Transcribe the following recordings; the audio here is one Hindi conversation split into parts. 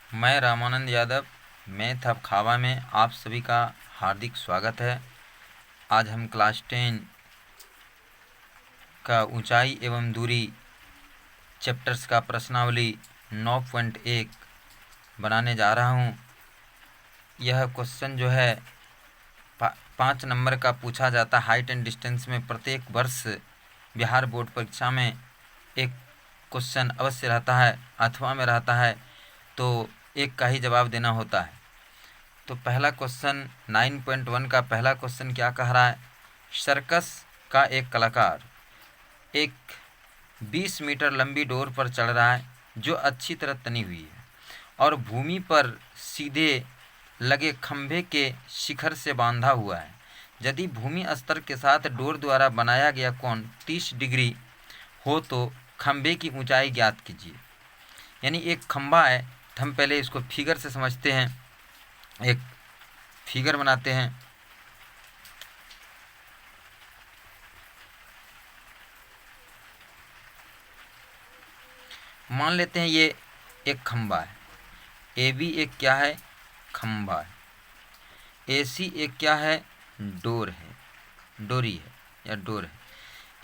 मैं रामानंद यादव मैथ अब खावा में आप सभी का हार्दिक स्वागत है। आज हम क्लास 10 का ऊंचाई एवं दूरी चैप्टर्स का प्रश्नावली 9.1 बनाने जा रहा हूं। यह क्वेश्चन जो है 5 नंबर का पूछा जाता। हाइट एंड डिस्टेंस में प्रत्येक वर्ष बिहार बोर्ड परीक्षा में एक क्वेश्चन अवश्य रहता है अथवा में रहता है, तो एक का ही जवाब देना होता है। तो पहला क्वेश्चन 9.1 का पहला क्वेश्चन क्या कह रहा है? सर्कस का एक कलाकार एक 20 मीटर लंबी डोर पर चढ़ रहा है जो अच्छी तरह तनी हुई है और भूमि पर सीधे लगे खंभे के शिखर से बांधा हुआ है। यदि भूमि स्तर के साथ डोर द्वारा बनाया गया कोण 30 डिग्री हो तो खंभे की ऊंचाई ज्ञात कीजिए। यानी एक खंभा है, तो हम पहले इसको फिगर से समझते हैं। एक फिगर बनाते हैं। मान लेते हैं ये एक खंभा है। ए बी एक क्या है? खंभा है। ए सी एक क्या है? डोर है, डोरी है या डोर है।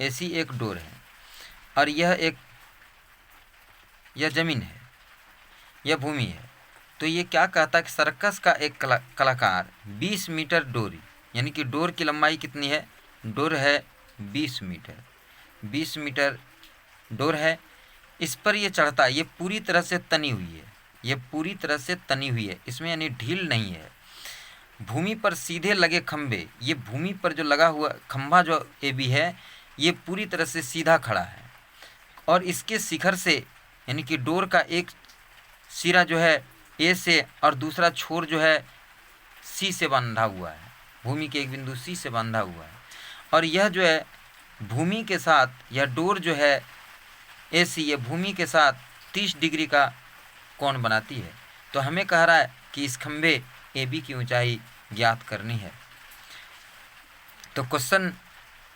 ए सी एक डोर है और यह जमीन है, यह भूमि है। तो ये क्या कहता है कि सर्कस का एक कलाकार 20 मीटर डोरी, यानी कि डोर की लंबाई कितनी है? डोर है 20 मीटर। 20 मीटर डोर है, इस पर ये चढ़ता है। ये पूरी तरह से तनी हुई है, ये पूरी तरह से तनी हुई है, इसमें यानी ढील नहीं है। भूमि पर सीधे लगे खंभे, ये भूमि पर जो लगा हुआ खंभा जो ए बी है, ये पूरी तरह से सीधा खड़ा है और इसके शिखर से, यानी कि डोर का एक सिरा जो है ए से और दूसरा छोर जो है सी से बांधा हुआ है। भूमि के एक बिंदु सी से बांधा हुआ है और यह जो है भूमि के साथ, यह डोर जो है ए सी, ये भूमि के साथ 30 डिग्री का कोण बनाती है। तो हमें कह रहा है कि इस खंभे ए बी की ऊंचाई ज्ञात करनी है। तो क्वेश्चन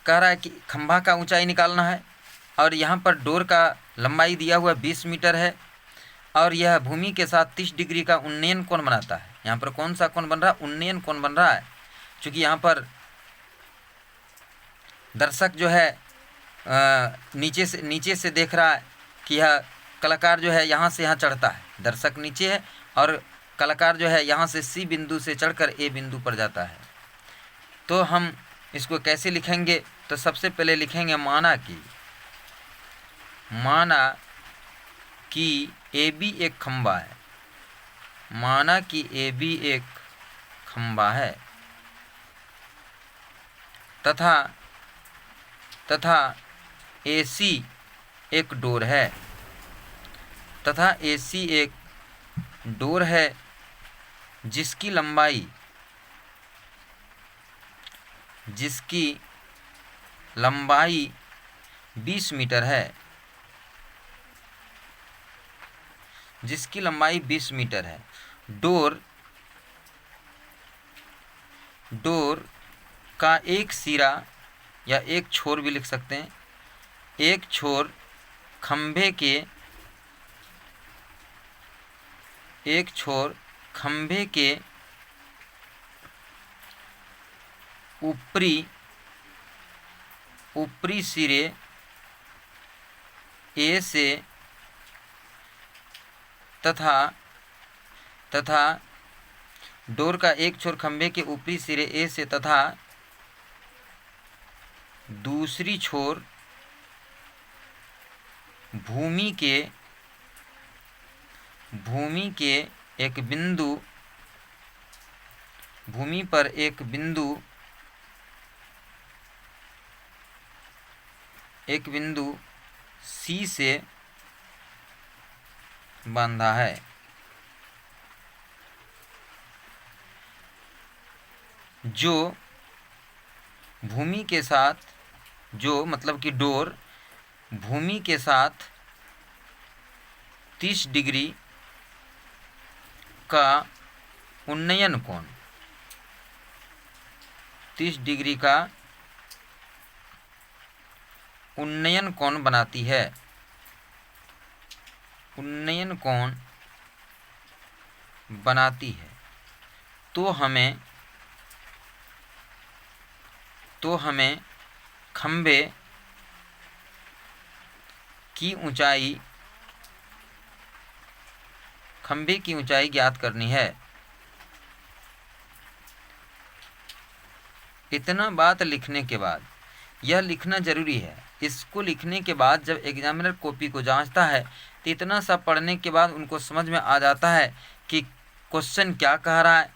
कह रहा है कि खंभा का ऊंचाई निकालना है और यहाँ पर डोर का लंबाई दिया हुआ 20 मीटर है और यह भूमि के साथ 30 डिग्री का उन्नयन कोण बनाता है। यहाँ पर कौन सा कोण बन रहा है? उन्नयन कोण बन रहा है। क्योंकि यहाँ पर दर्शक जो है नीचे से देख रहा है कि यह कलाकार जो है यहाँ से यहाँ चढ़ता है। दर्शक नीचे है और कलाकार जो है यहाँ से सी बिंदु से चढ़कर ए बिंदु पर जाता है। तो हम इसको कैसे लिखेंगे? तो सबसे पहले लिखेंगे माना कि ए बी एक खंभा है। माना कि ए बी एक खंभा है तथा ए सी एक डोर है जिसकी लंबाई 20 मीटर है। जिसकी लंबाई 20 मीटर है। डोर का एक सिरा या एक छोर भी लिख सकते हैं। एक छोर खंभे के ऊपरी सिरे ए से तथा डोर का एक छोर खंभे के ऊपरी सिरे ए से तथा दूसरी छोर भूमि के एक बिंदु, भूमि पर एक बिंदु सी से बांधा है। जो भूमि के साथ, जो मतलब कि डोर भूमि के साथ 30 डिग्री का उन्नयन कोण, 30 डिग्री का उन्नयन कोण बनाती है। उन्नयन कोण बनाती है तो हमें खंभे की ऊंचाई ज्ञात करनी है। इतना बात लिखने के बाद, यह लिखना जरूरी है, इसको लिखने के बाद जब एग्जामिनर कॉपी को जांचता है तो इतना सा पढ़ने के बाद उनको समझ में आ जाता है कि क्वेश्चन क्या कह रहा है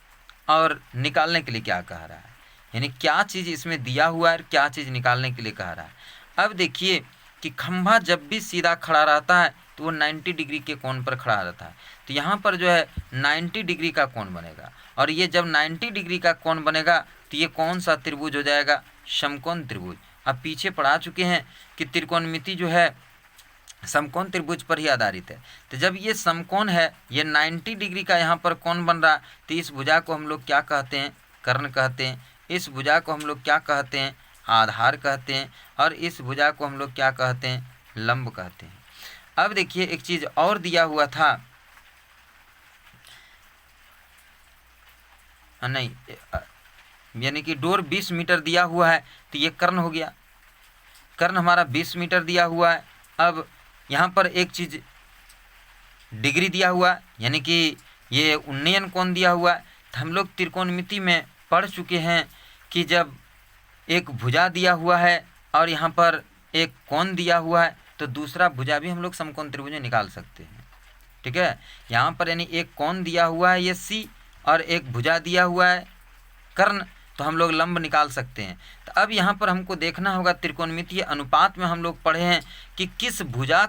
और निकालने के लिए क्या कह रहा है, यानी क्या चीज़ इसमें दिया हुआ है और क्या चीज़ निकालने के लिए कह रहा है। अब देखिए कि खंभा जब भी सीधा खड़ा रहता है तो वो 90 डिग्री के कोण पर खड़ा रहता है, तो यहाँ पर जो है 90 डिग्री का कोण बनेगा, और ये जब 90 डिग्री का कोण बनेगा तो ये कौन सा त्रिभुज हो जाएगा, समकोण त्रिभुज। अब पीछे पढ़ा चुके हैं कि त्रिकोणमिति जो है समकोण त्रिभुज पर ही आधारित है, तो जब ये समकोण है, ये 90 डिग्री का यहाँ पर कोण बन रहा, तो इस भुजा को हम लोग क्या कहते हैं, कर्ण कहते हैं। इस भुजा को हम लोग क्या कहते हैं, आधार कहते हैं, और इस भुजा को हम लोग क्या कहते हैं, लंब कहते हैं। अब देखिए एक चीज और दिया हुआ था, नहीं, यानी कि डोर 20 मीटर दिया हुआ है, तो ये कर्ण हो गया, कर्ण हमारा 20 मीटर दिया हुआ है। अब यहाँ पर एक चीज डिग्री दिया हुआ है, यानी कि ये उन्नयन कोण दिया हुआ है। तो हम लोग त्रिकोणमिति में पढ़ चुके हैं कि जब एक भुजा दिया हुआ है और यहाँ पर एक कोण दिया हुआ है तो दूसरा भुजा भी हम लोग समकोण त्रिभुज में निकाल सकते हैं। ठीक है, यहाँ पर यानी एक कोण दिया हुआ है ये सी और एक भुजा दिया हुआ है कर्ण, तो हम लोग लंब निकाल सकते हैं। तो अब यहाँ पर हमको देखना होगा, त्रिकोणमितीय अनुपात में हम लोग पढ़े हैं कि किस भुजा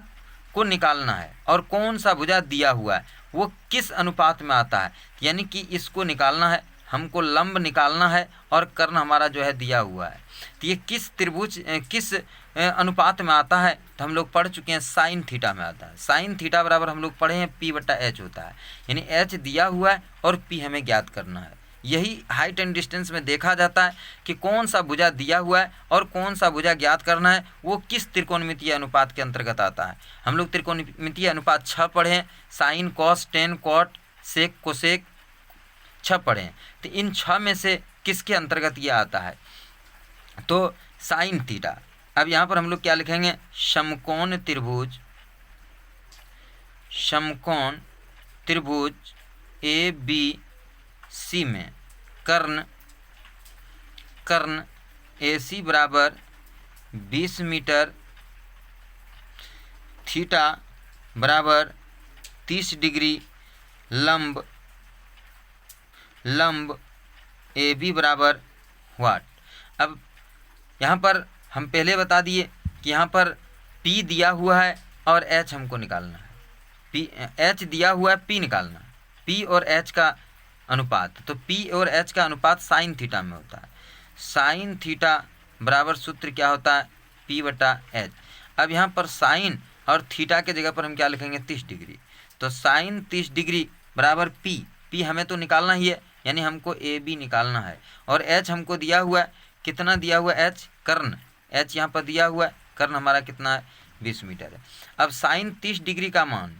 को निकालना है और कौन सा भुजा दिया हुआ है वो किस अनुपात में आता है, यानी कि इसको निकालना है, हमको लंब निकालना है और कर्ण हमारा जो है दिया हुआ है, तो ये किस त्रिभुज किस अनुपात में आता है, तो हम लोग पढ़ चुके हैं साइन थीटा में आता है। साइन थीटा बराबर हम लोग पढ़े हैं P/H होता है, यानी H दिया हुआ है और P हमें ज्ञात करना है। यही हाइट एंड डिस्टेंस में देखा जाता है कि कौन सा भुजा दिया हुआ है और कौन सा भुजा ज्ञात करना है, वो किस त्रिकोणमितीय अनुपात के अंतर्गत आता है। हम लोग त्रिकोणमितीय अनुपात 6 पढ़े हैं, साइन, कॉस, टेन, कॉट, सेक, कोसेक 6 पढ़े हैं, तो इन 6 में से किसके अंतर्गत ये आता है, तो साइन थीटा। अब यहाँ पर हम लोग क्या लिखेंगे, समकोण त्रिभुज, समकोण त्रिभुज ABC में कर्ण AC बराबर 20 मीटर, थीटा बराबर 30 डिग्री, लंब AB बराबर वाट। अब यहाँ पर हम पहले बता दिए कि यहाँ पर P दिया हुआ है और H हमको निकालना है, H दिया हुआ है, P निकालना है, P और H का अनुपात, तो P और H का अनुपात साइन थीटा में होता है। साइन थीटा बराबर सूत्र क्या होता है, P/H। अब यहाँ पर साइन और थीटा के जगह पर हम क्या लिखेंगे, 30 डिग्री, तो साइन 30 डिग्री बराबर P हमें तो निकालना ही है, यानी हमको AB निकालना है, और H हमको दिया हुआ है, कितना दिया हुआ है, H कर्ण, H यहाँ पर दिया हुआ है, कर्ण हमारा कितना है, 20 मीटर है। अब साइन 30 डिग्री का मान,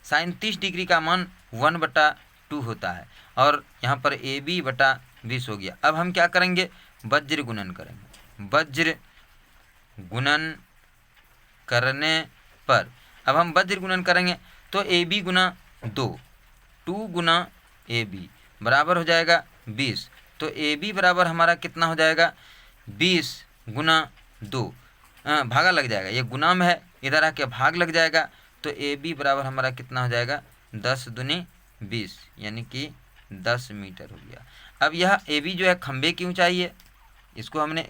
साइन 30 डिग्री का मान 1/2 होता है, और यहाँ पर AB/20 हो गया। अब हम क्या करेंगे, वज्र गुणन करेंगे, वज्र गुणन करने पर, अब हम वज्र गुणन करेंगे तो AB गुना 2 गुना AB बराबर हो जाएगा 20, तो AB बराबर हमारा कितना हो जाएगा, 20 गुना 2, भागा लग जाएगा, ये गुना में है, इधर आके भाग लग जाएगा, तो AB बराबर हमारा कितना हो जाएगा, 10 दूनी 20, यानी कि 10 मीटर हो गया। अब यह AB जो है खंबे की ऊंचाई है, इसको हमने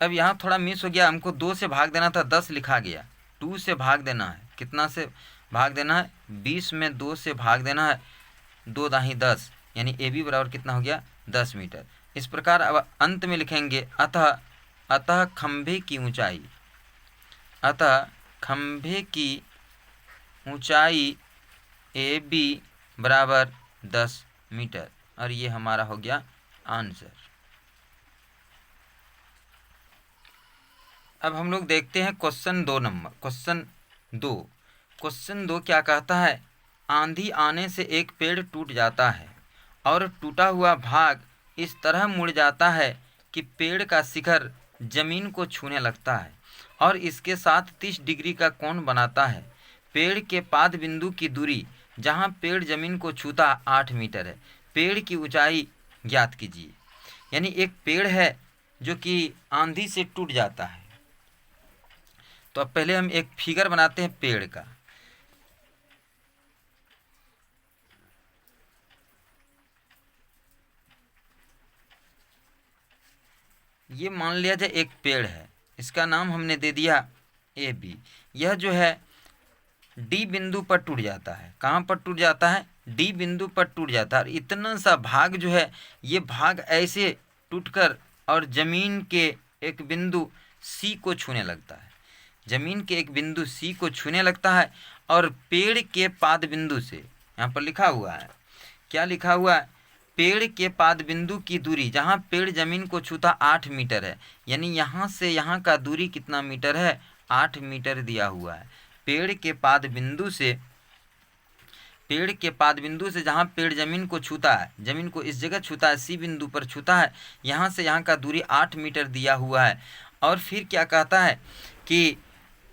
अब यहाँ थोड़ा मिस हो गया, हमको 2 से भाग देना था, 10 लिखा गया, 2 से भाग देना है, कितना से भाग देना है, 20 में 2 से भाग देना है, 2 दाही 10, यानी AB बराबर कितना हो गया, 10 मीटर। इस प्रकार अब अंत में लिखेंगे अतः खंभे की ऊंचाई, अतः खंभे की ऊंचाई AB बराबर 10 मीटर, और ये हमारा हो गया आंसर। अब हम लोग देखते हैं क्वेश्चन 2 नंबर, क्वेश्चन 2 क्या कहता है, आंधी आने से एक पेड़ टूट जाता है, और टूटा हुआ भाग इस तरह मुड़ जाता है कि पेड़ का शिखर जमीन को छूने लगता है और इसके साथ 30 डिग्री का कोण बनाता है। पेड़ के पाद बिंदु की दूरी जहाँ पेड़ जमीन को छूता 8 मीटर है। पेड़ की ऊंचाई ज्ञात कीजिए। यानी एक पेड़ है जो कि आंधी से टूट जाता है। तो अब पहले हम एक फिगर बनाते हैं पेड़ का। ये मान लिया जाए एक पेड़ है, इसका नाम हमने दे दिया ए बी। यह जो है डी बिंदु पर टूट जाता है। कहाँ पर टूट जाता है? डी बिंदु पर टूट जाता है। और इतना सा भाग जो है, ये भाग ऐसे टूटकर और जमीन के एक बिंदु सी को छूने लगता है। जमीन के एक बिंदु सी को छूने लगता है और पेड़ के पाद बिंदु से, यहाँ पर लिखा हुआ है, क्या लिखा हुआ है? पेड़ के पाद बिंदु की दूरी जहाँ पेड़ जमीन को छूता 8 मीटर है। यानी यहाँ से यहाँ का दूरी कितना मीटर है? 8 मीटर दिया हुआ है। पेड़ के पाद बिंदु से जहाँ पेड़ जमीन को छूता है, जमीन को इस जगह छूता है, सी बिंदु पर छूता है, यहाँ से यहाँ का दूरी 8 मीटर दिया हुआ है। और फिर क्या कहता है कि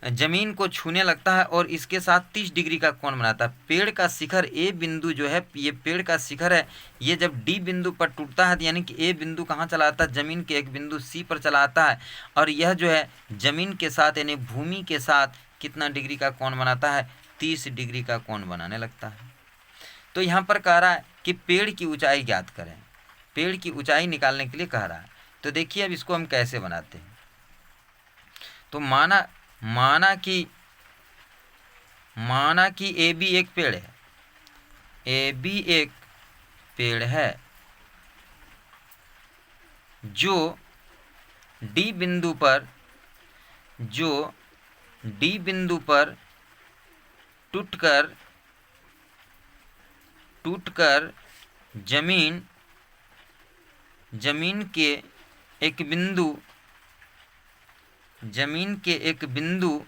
जमीन को छूने लगता है और इसके साथ 30 डिग्री का कोण बनाता है। पेड़ का शिखर ए बिंदु जो है, ये पेड़ का शिखर है, ये जब डी बिंदु पर टूटता है यानी कि ए बिंदु कहाँ चला आता है? जमीन के एक बिंदु सी पर चला आता है। और यह जो है जमीन के साथ यानी भूमि के साथ कितना डिग्री का कोण बनाता है? 30 डिग्री का कोण बनाने लगता है। तो यहाँ पर कह रहा है कि पेड़ की ऊंचाई ज्ञात करें। पेड़ की ऊंचाई निकालने के लिए कह रहा है। तो देखिए अब इसको हम कैसे बनाते हैं। तो माना कि ए बी एक पेड़ है, ए बी एक पेड़ है जो डी बिंदु पर टूटकर जमीन के एक बिंदु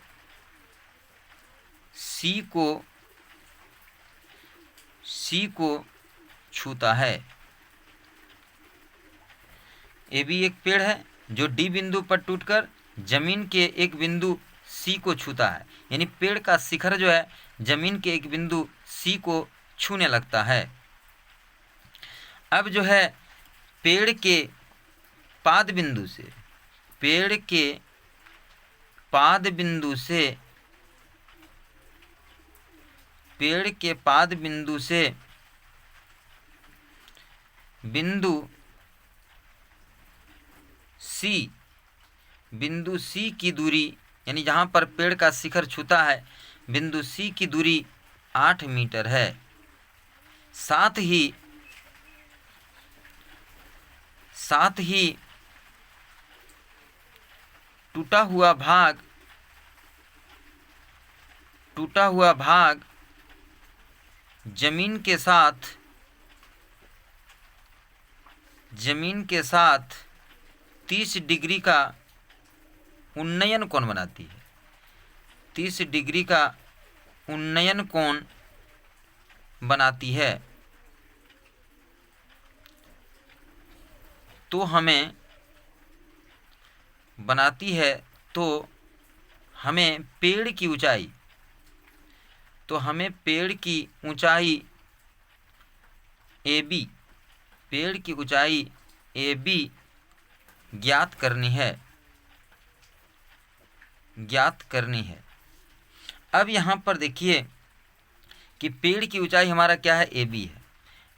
सी को छूता है। ए भी एक पेड़ है जो डी बिंदु पर टूटकर जमीन के एक बिंदु सी को छूता है। यानी पेड़ का शिखर जो है जमीन के एक बिंदु सी को छूने लगता है। अब जो है पेड़ के पाद बिंदु से बिंदु सी की दूरी, यानी जहाँ पर पेड़ का शिखर छूता है बिंदु सी की दूरी 8 मीटर है। साथ ही टूटा हुआ भाग जमीन के साथ 30 डिग्री का उन्नयन कोण बनाती है। 30 डिग्री का उन्नयन कोण बनाती है। तो हमें पेड़ की ऊंचाई ए बी ज्ञात करनी है। अब यहाँ पर देखिए कि पेड़ की ऊंचाई हमारा क्या है? ए बी है।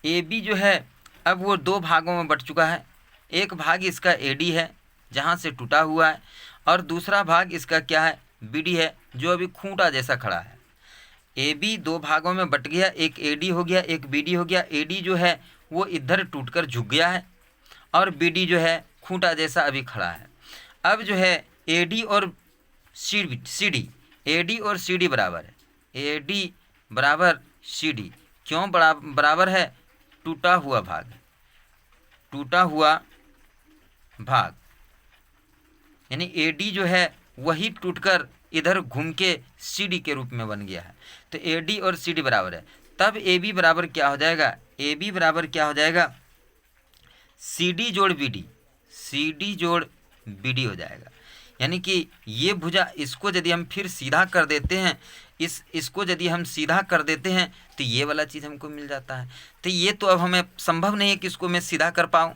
ए बी जो है अब वो 2 भागों में बट चुका है। एक भाग इसका ए डी है जहाँ से टूटा हुआ है, और दूसरा भाग इसका क्या है? बी डी है जो अभी खूंटा जैसा खड़ा है। ए बी 2 भागों में बट गया, एक ए डी हो गया, एक बी डी हो गया। ए डी जो है वो इधर टूटकर झुक गया है और बी डी जो है खूंटा जैसा अभी खड़ा है। अब जो है ए डी और सी डी बराबर है। ए डी बराबर सी डी क्यों बराबर है? टूटा हुआ भाग यानी ए डी जो है वही टूटकर इधर घूम के सी डी के रूप में बन गया है। तो ए डी और सी डी बराबर है। तब ए बी बराबर क्या हो जाएगा? AB बराबर क्या हो जाएगा, CD जोड़ BD, CD जोड़ BD हो जाएगा। यानी कि ये भुजा, इसको यदि हम फिर सीधा कर देते हैं, इसको यदि हम सीधा कर देते हैं तो ये वाला चीज़ हमको मिल जाता है। तो ये तो अब हमें संभव नहीं है कि इसको मैं सीधा कर पाऊँ,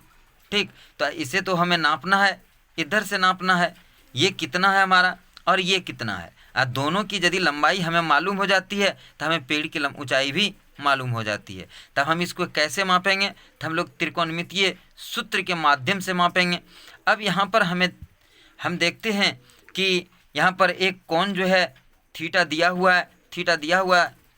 ठीक। तो इसे तो हमें नापना है, इधर से नापना है, ये कितना है हमारा और ये कितना है। दोनों की यदि लंबाई हमें मालूम हो जाती है तो हमें पेड़ की ऊंचाई भी मालूम हो जाती है। तब हम इसको कैसे मापेंगे, तो हम लोग त्रिकोणमितीय सूत्र के माध्यम से मापेंगे। अब यहाँ पर हम देखते हैं कि यहाँ पर एक कोण जो है थीटा दिया हुआ है,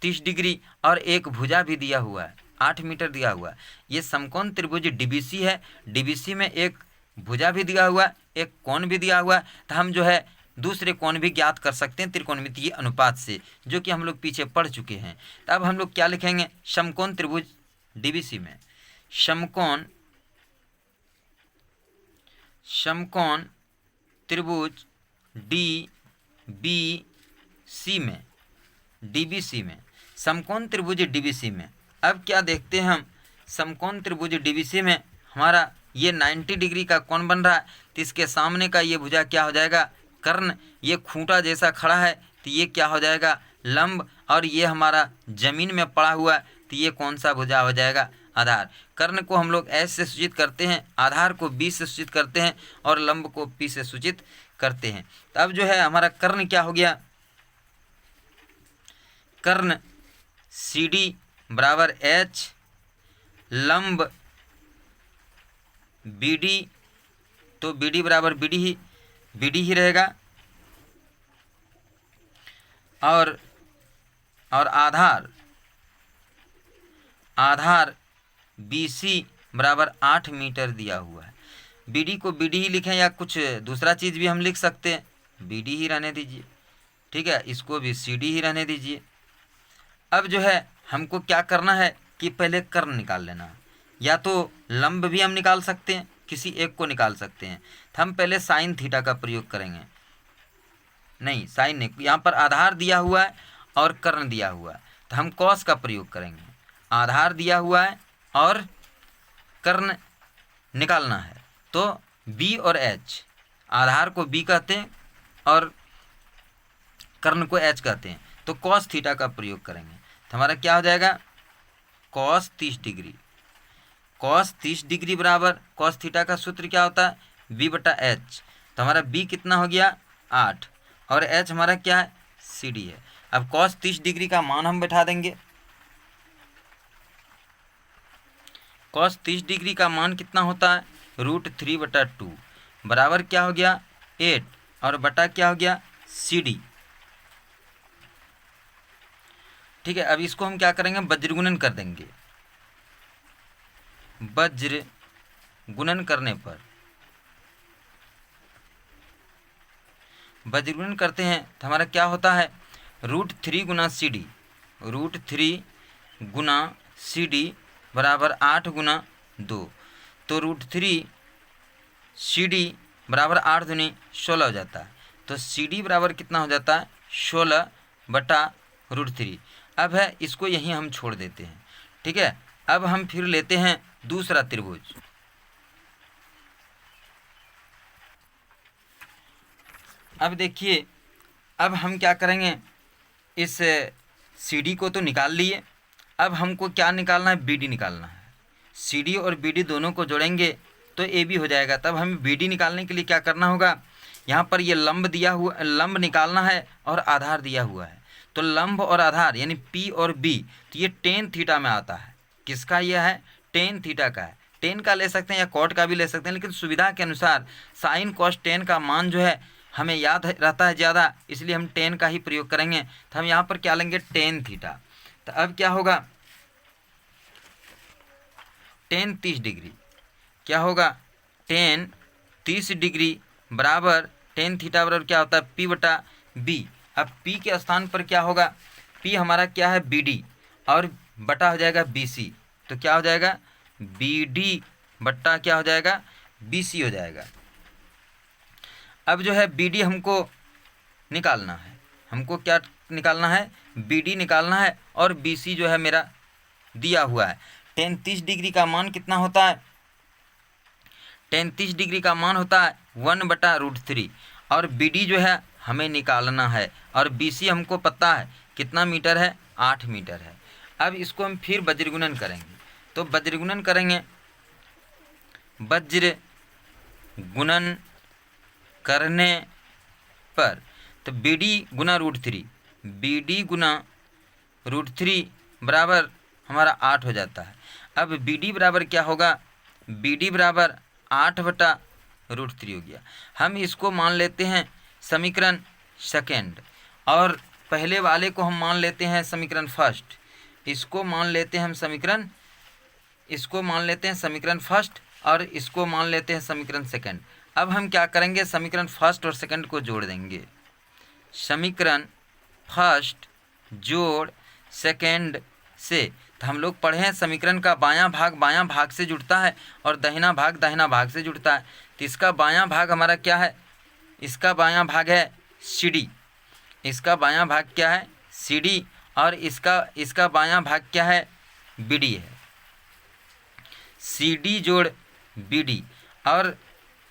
30 डिग्री, और एक भुजा भी दिया हुआ है 8 मीटर दिया हुआ है। ये समकोण त्रिभुज DBC है, DBC में एक भुजा भी दिया हुआ है, एक कोण भी दिया हुआ है। तो हम जो है दूसरे कोण भी ज्ञात कर सकते हैं त्रिकोणमितीय अनुपात से, जो कि हम लोग पीछे पढ़ चुके हैं। तो अब हम लोग क्या लिखेंगे, समकोण त्रिभुज DBC में समकोण त्रिभुज DBC में समकोण त्रिभुज DBC में अब क्या देखते हैं हम, समकोण त्रिभुज DBC में हमारा ये 90 डिग्री का कोण बन रहा है। तो इसके सामने का ये भुजा क्या हो जाएगा, कर्ण। ये खूंटा जैसा खड़ा है तो ये क्या हो जाएगा, लंब। और ये हमारा जमीन में पड़ा हुआ है तो ये कौन सा भुजा हो जाएगा, आधार। कर्ण को हम लोग S से सूचित करते हैं, आधार को B से सूचित करते हैं और लंब को P से सूचित करते हैं। तब जो है हमारा कर्ण क्या हो गया, कर्ण CD बराबर H, लंब BD, तो BD बराबर BD ही रहेगा, और आधार BC बराबर 8 मीटर दिया हुआ है। BD को BD ही लिखें या कुछ दूसरा चीज़ भी हम लिख सकते हैं, BD ही रहने दीजिए, ठीक है। इसको भी CD ही रहने दीजिए। अब जो है हमको क्या करना है कि पहले कर्ण निकाल लेना है, या तो लंब भी हम निकाल सकते हैं, किसी एक को निकाल सकते हैं। तो हम पहले साइन थीटा का प्रयोग करेंगे, नहीं साइन नहीं, यहाँ पर आधार दिया हुआ है और कर्ण दिया हुआ है, तो हम कॉस का प्रयोग करेंगे। आधार दिया हुआ है और कर्ण निकालना है, तो B और H, आधार को B कहते हैं और कर्ण को H कहते हैं, तो कॉस थीटा का प्रयोग करेंगे। तो हमारा क्या हो जाएगा, कॉस 30 डिग्री। कॉस 30 डिग्री बराबर कॉस थीटा का सूत्र क्या होता है, B/H। तो हमारा B कितना हो गया, 8, और H हमारा क्या है, CD है। अब कॉस 30 डिग्री का मान हम बैठा देंगे। कॉस 30 डिग्री का मान कितना होता है, √3/2 बराबर क्या हो गया, 8, और बटा क्या हो गया, CD, ठीक है। अब इसको हम क्या करेंगे, वज्रगुणन कर देंगे। वज्र गुणन करने पर, वज्रगुणन करते हैं तो हमारा क्या होता है, √3 गुना CD, √3 गुना CD बराबर 8 गुना 2, तो √3 CD बराबर 8 दूनी 16 हो जाता है। तो CD बराबर कितना हो जाता है, 16/√3। अब है इसको यहीं हम छोड़ देते हैं, ठीक है। अब हम फिर लेते हैं दूसरा त्रिभुज। अब देखिए, अब हम क्या करेंगे, इस CD को तो निकाल लिए, अब हमको क्या निकालना है, BD निकालना है। CD और BD दोनों को जोड़ेंगे तो AB हो जाएगा। तब हमें BD निकालने के लिए क्या करना होगा, यहाँ पर ये लंब दिया हुआ, लंब निकालना है और आधार दिया हुआ है। तो लंब और आधार यानी P और B, तो ये tan थीटा में आता है। किसका यह है, tan थीटा का है। tan का ले सकते हैं या cot का भी ले सकते हैं, लेकिन सुविधा के अनुसार sin cos tan का मान जो है हमें याद रहता है ज़्यादा, इसलिए हम tan का ही प्रयोग करेंगे। तो हम यहाँ पर क्या लेंगे, tan थीटा। तो अब क्या होगा, tan 30 डिग्री क्या होगा, tan 30 डिग्री बराबर tan थीटा बराबर क्या होता है, P/B। अब P के स्थान पर क्या होगा, P हमारा क्या है, BD, और बटा हो जाएगा BC। तो क्या हो जाएगा, BD बट्टा क्या हो जाएगा, BC हो जाएगा। अब जो है BD हमको निकालना है, हमको क्या निकालना है, BD निकालना है, और BC जो है मेरा दिया हुआ है। tan 30 डिग्री का मान कितना होता है? tan 30 डिग्री का मान होता है 1/√3। और BD जो है हमें निकालना है, और BC हमको पता है कितना मीटर है, 8 मीटर है। अब इसको हम फिर वज्रगुणन करेंगे, तो वज्रगुणन करेंगे, वज्र गुणन करने पर तो BD गुना √3, BD गुना √3 बराबर हमारा 8 हो जाता है। अब BD बराबर क्या होगा? BD बराबर 8/√3 हो गया। हम इसको मान लेते हैं समीकरण सेकेंड, और पहले वाले को हम मान लेते हैं समीकरण फर्स्ट। इसको मान लेते हैं हम समीकरण फर्स्ट, और इसको मान लेते हैं समीकरण सेकेंड। अब हम क्या करेंगे? समीकरण फर्स्ट और सेकेंड को जोड़ देंगे। समीकरण फर्स्ट जोड़ सेकेंड से, तो हम लोग पढ़े हैं समीकरण का बायां भाग से जुड़ता है और दाहिना भाग से जुड़ता है। तो इसका बायां भाग हमारा क्या है? इसका बायां भाग है CD। इसका बायां भाग क्या है? CD। और इसका बायां भाग क्या है? BD है। CD जोड़ BD। और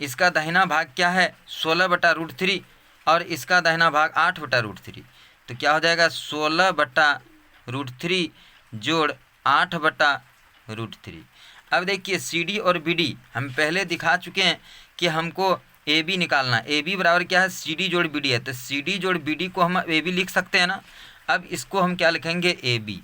इसका दाहिना भाग क्या है? 16/√3, और इसका दाहिना भाग 8/√3। तो क्या हो जाएगा? 16/√3 जोड़ 8/√3। अब देखिए CD और BD हम पहले दिखा चुके हैं कि हमको AB निकालना है। AB बराबर क्या है? CD जोड़ BD है। तो CD जोड़ BD को हम AB लिख सकते हैं ना। अब इसको हम क्या लिखेंगे? AB।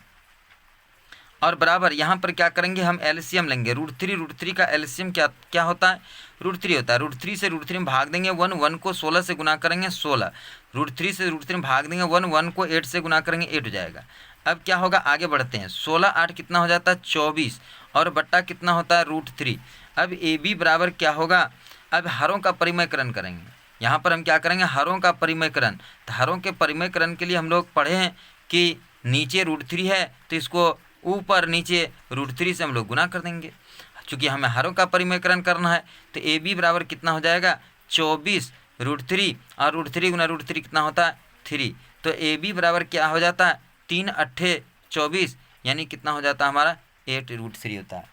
और बराबर यहाँ पर क्या करेंगे? हम LCM लेंगे। √3 का LCM क्या होता है? √3 होता है। √3 से √3 में भाग देंगे 1 को 16 से गुना करेंगे 16। √3 से √3 में भाग देंगे 1 को 8 से गुना करेंगे 8 हो जाएगा। अब क्या होगा? आगे बढ़ते हैं। 16 8 कितना हो जाता है? 24, और बट्टा कितना होता है? √3। अब AB बराबर क्या होगा? अब हरों का परिमयकरण करेंगे। यहाँ पर हम क्या करेंगे? हरों का परिमयकरण। तो हरों के परिमयकरण के लिए हम लोग पढ़े हैं कि नीचे √3 है तो इसको ऊपर नीचे √3 से हम लोग गुना कर देंगे। चूँकि हमें हरों का परिमयकरण करना है, तो AB बराबर कितना हो जाएगा? 24 √3, और √3 गुना √3 कितना होता है? 3। तो AB बराबर क्या हो जाता है? 3 8 24, यानी कितना हो जाता है हमारा? 8√3 होता है।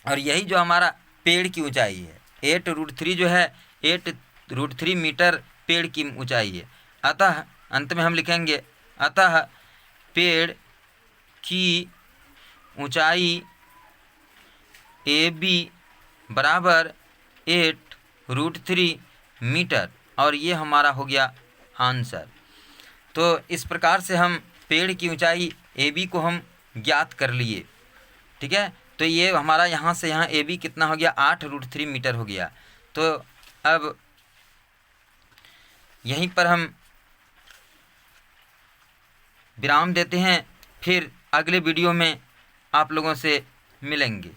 और यही जो हमारा पेड़ की ऊंचाई है, 8√3 जो है 8√3 मीटर पेड़ की ऊंचाई है। अतः अंत में हम लिखेंगे, अतः पेड़ की ऊंचाई AB बराबर 8√3 मीटर, और ये हमारा हो गया आंसर। तो इस प्रकार से हम पेड़ की ऊंचाई AB को हम ज्ञात कर लिए। ठीक है, तो ये हमारा यहाँ से यहाँ AB कितना हो गया? 8√3 मीटर हो गया। तो अब यहीं पर हम विराम देते हैं, फिर अगले वीडियो में आप लोगों से मिलेंगे।